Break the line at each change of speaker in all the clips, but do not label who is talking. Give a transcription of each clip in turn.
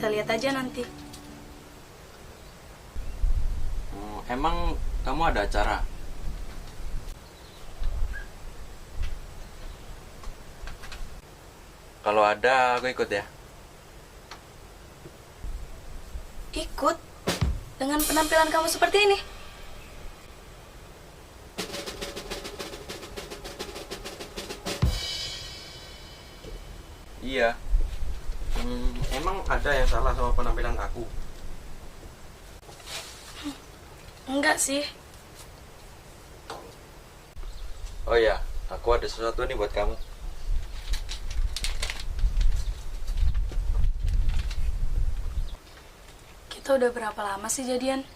kita lihat aja nanti.
Emang kamu ada acara? Kalau ada, aku ikut ya.
Ikut? Dengan penampilan kamu seperti ini?
Iya. Emang ada yang salah sama penampilan aku?
Enggak sih.
Oh iya, aku ada sesuatu nih buat kamu.
Kita udah berapa lama sih jadian?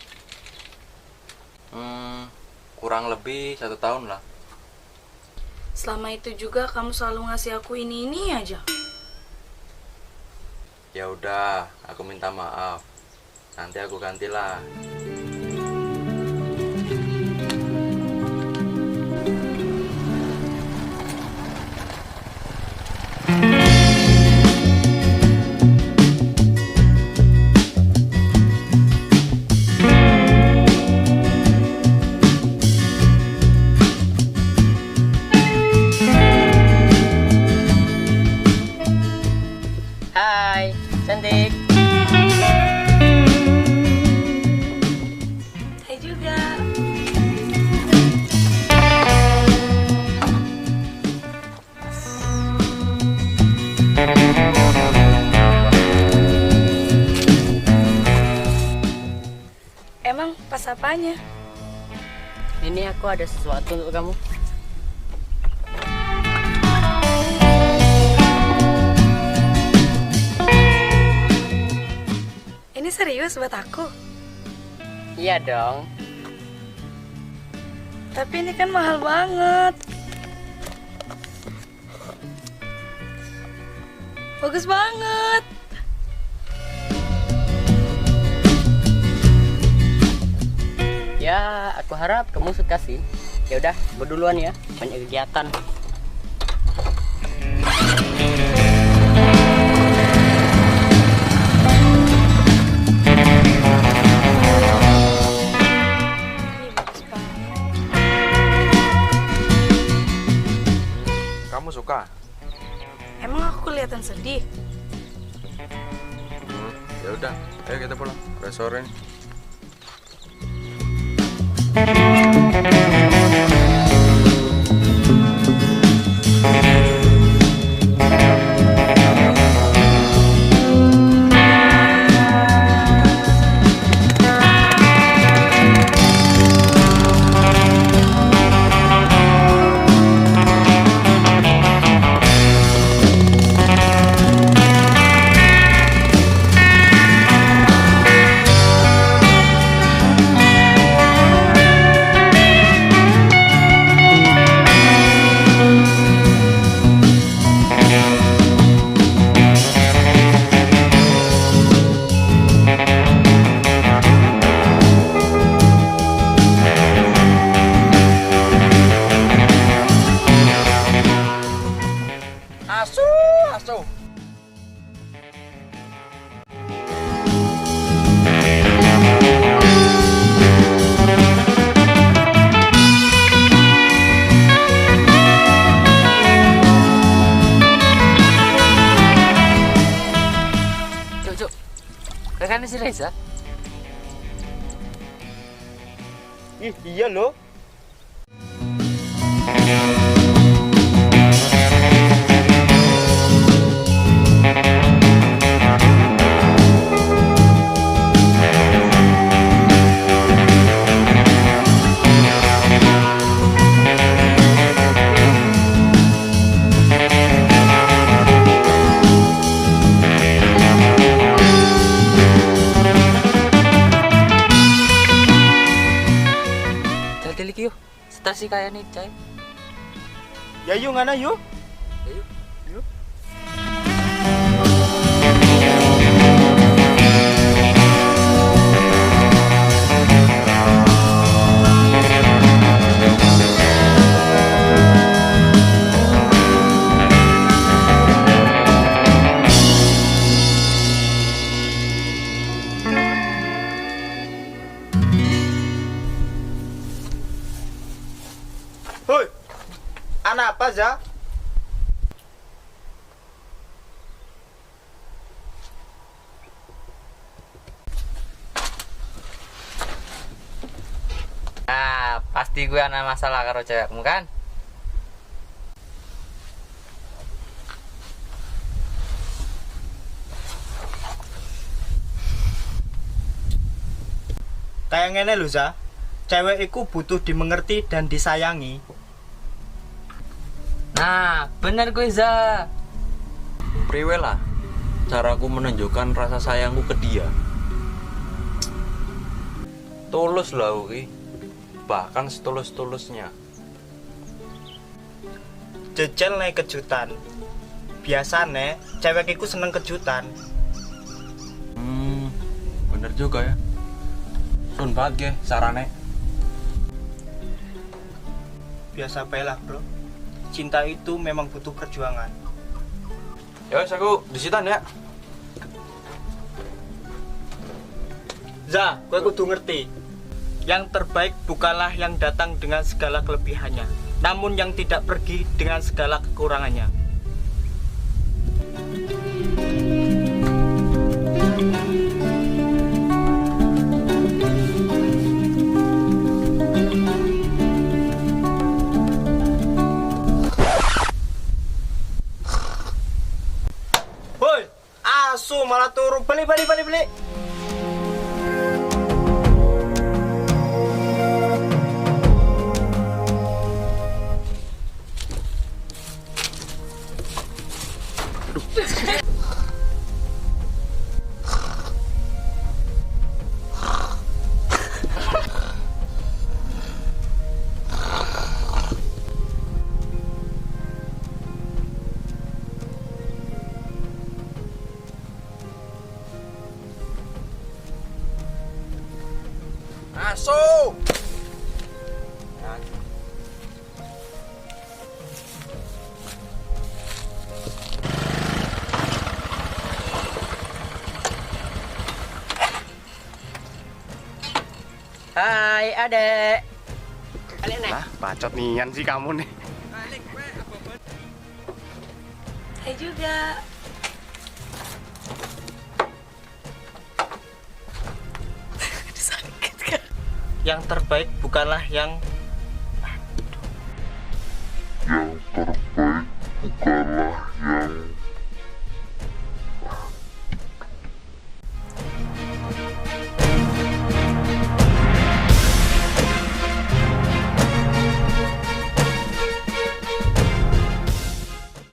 Kurang lebih 1 tahun lah.
Selama itu juga kamu selalu ngasih aku ini aja.
Ya udah, aku minta maaf. Nanti aku gantilah.
Hai, cantik.
Hai juga. Emang pas apanya?
Ini aku ada sesuatu untuk kamu.
Ini serius buat aku?
Iya dong.
Tapi ini kan mahal banget. Bagus banget.
Ya, aku harap kamu suka sih. Ya udah, berduluan ya. Banyak kegiatan.
Ih, bagus banget.
Kamu suka?
Emang aku kelihatan sedih?
Ya udah, ayo kita pulang. Udah sore nih. Asu.
Cuk. Rekan si Reza?
Iya loh.
Telik yuk. Stasi kayak nih, Cai.
Ya yuk ngana yuk.
Ayo.
Hoi, anak apa, Za?
Nah, pasti gue ana masalah karo cewekmu kan?
Kayak ngene lho, Za. Cewek iku butuh dimengerti dan disayangi.
Nah, bener gue Za.
Priwe lah caraku menunjukkan rasa sayangku ke dia. Tulus lah Uki, bahkan setulus-tulusnya.
Jejel nih kejutan. Biasane cewek iku seneng kejutan.
Bener juga ya. Sun banget ge sarane.
Biasa bae lah, Bro. Cinta itu memang butuh perjuangan.
Ya wes aku disitan ya.
Za, gue kudu ngerti. Yang terbaik bukanlah yang datang dengan segala kelebihannya, namun yang tidak pergi dengan segala kekurangannya. Woi, asu malah turu. Beli.
Asu.
Hai, Adek.
Lah, bacot nian sih kamu nih.
Hai juga. Sakit kan?
Yang terbaik bukanlah yang
yang terbaik bukanlah yang